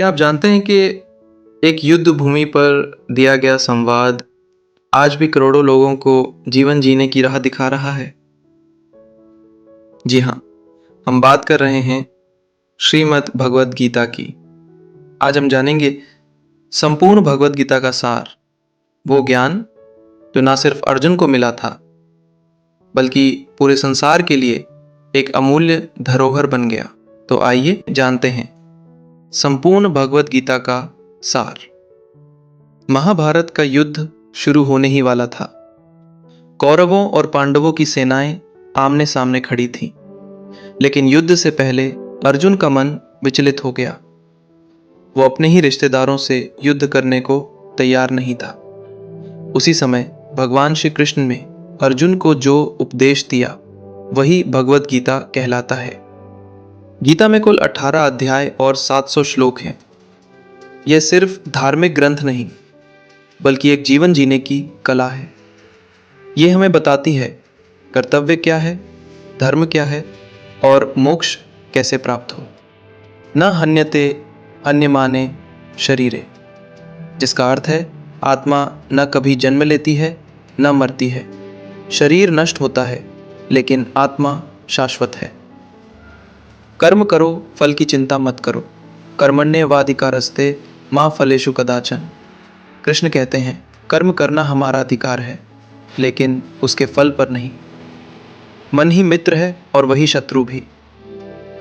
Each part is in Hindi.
क्या आप जानते हैं कि एक युद्ध भूमि पर दिया गया संवाद आज भी करोड़ों लोगों को जीवन जीने की राह दिखा रहा है? जी हाँ, हम बात कर रहे हैं श्रीमद् भगवद गीता की। आज हम जानेंगे संपूर्ण भगवद गीता का सार, वो ज्ञान जो ना सिर्फ अर्जुन को मिला था बल्कि पूरे संसार के लिए एक अमूल्य धरोहर बन गया। तो आइए जानते हैं संपूर्ण भगवद गीता का सार। महाभारत का युद्ध शुरू होने ही वाला था। कौरवों और पांडवों की सेनाएं आमने सामने खड़ी थीं, लेकिन युद्ध से पहले अर्जुन का मन विचलित हो गया। वो अपने ही रिश्तेदारों से युद्ध करने को तैयार नहीं था। उसी समय भगवान श्री कृष्ण ने अर्जुन को जो उपदेश दिया वही भगवद गीता कहलाता है। गीता में कुल 18 अध्याय और 700 श्लोक हैं। यह सिर्फ धार्मिक ग्रंथ नहीं बल्कि एक जीवन जीने की कला है। ये हमें बताती है कर्तव्य क्या है, धर्म क्या है और मोक्ष कैसे प्राप्त हो। न हन्यते हन्यमाने शरीरे, जिसका अर्थ है आत्मा न कभी जन्म लेती है न मरती है। शरीर नष्ट होता है लेकिन आत्मा शाश्वत है। कर्म करो, फल की चिंता मत करो। कर्मण्येवाधिकारस्ते मा फलेषु कदाचन। कृष्ण कहते हैं कर्म करना हमारा अधिकार है, लेकिन उसके फल पर नहीं। मन ही मित्र है और वही शत्रु भी।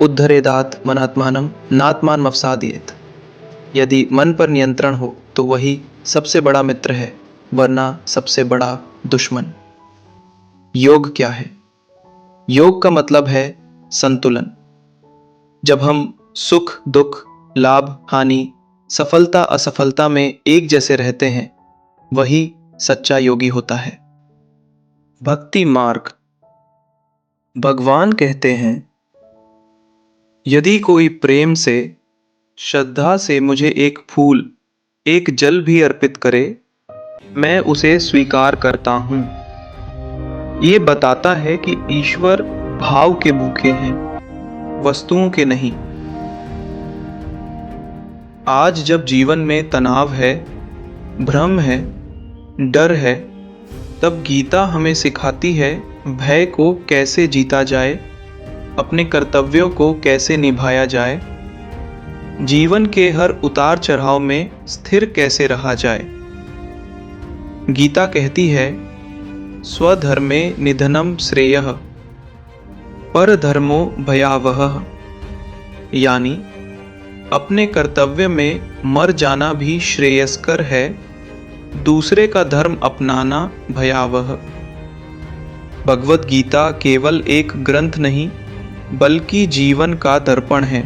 उद्धरेदात मनात्मानम नात्मान मफसादयेत। यदि मन पर नियंत्रण हो तो वही सबसे बड़ा मित्र है, वरना सबसे बड़ा दुश्मन। योग क्या है? योग का मतलब है संतुलन। जब हम सुख दुख, लाभ हानि, सफलता असफलता में एक जैसे रहते हैं, वही सच्चा योगी होता है। भक्ति मार्ग। भगवान कहते हैं यदि कोई प्रेम से, श्रद्धा से मुझे एक फूल, एक जल भी अर्पित करे, मैं उसे स्वीकार करता हूं। ये बताता है कि ईश्वर भाव के भूखे हैं, वस्तुओं के नहीं। आज जब जीवन में तनाव है, भ्रम है, डर है, तब गीता हमें सिखाती है भय को कैसे जीता जाए, अपने कर्तव्यों को कैसे निभाया जाए, जीवन के हर उतार चढ़ाव में स्थिर कैसे रहा जाए। गीता कहती है स्वधर्मे निधनम श्रेयः परधर्मो भयावहः, यानी अपने कर्तव्य में मर जाना भी श्रेयस्कर है, दूसरे का धर्म अपनाना भयावह। भगवद गीता केवल एक ग्रंथ नहीं बल्कि जीवन का दर्पण है।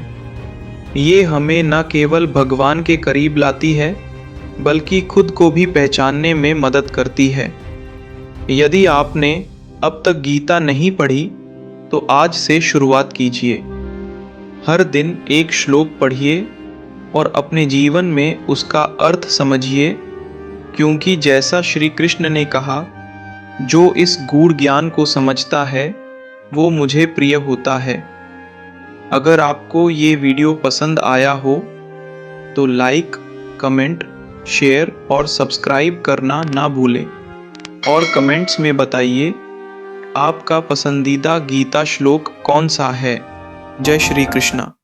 ये हमें न केवल भगवान के करीब लाती है बल्कि खुद को भी पहचानने में मदद करती है। यदि आपने अब तक गीता नहीं पढ़ी तो आज से शुरुआत कीजिए। हर दिन एक श्लोक पढ़िए और अपने जीवन में उसका अर्थ समझिए, क्योंकि जैसा श्री कृष्ण ने कहा, जो इस गूढ़ ज्ञान को समझता है वो मुझे प्रिय होता है। अगर आपको ये वीडियो पसंद आया हो तो लाइक, कमेंट, शेयर और सब्सक्राइब करना ना भूलें और कमेंट्स में बताइए आपका पसंदीदा गीता श्लोक कौन सा है। जय श्री कृष्णा।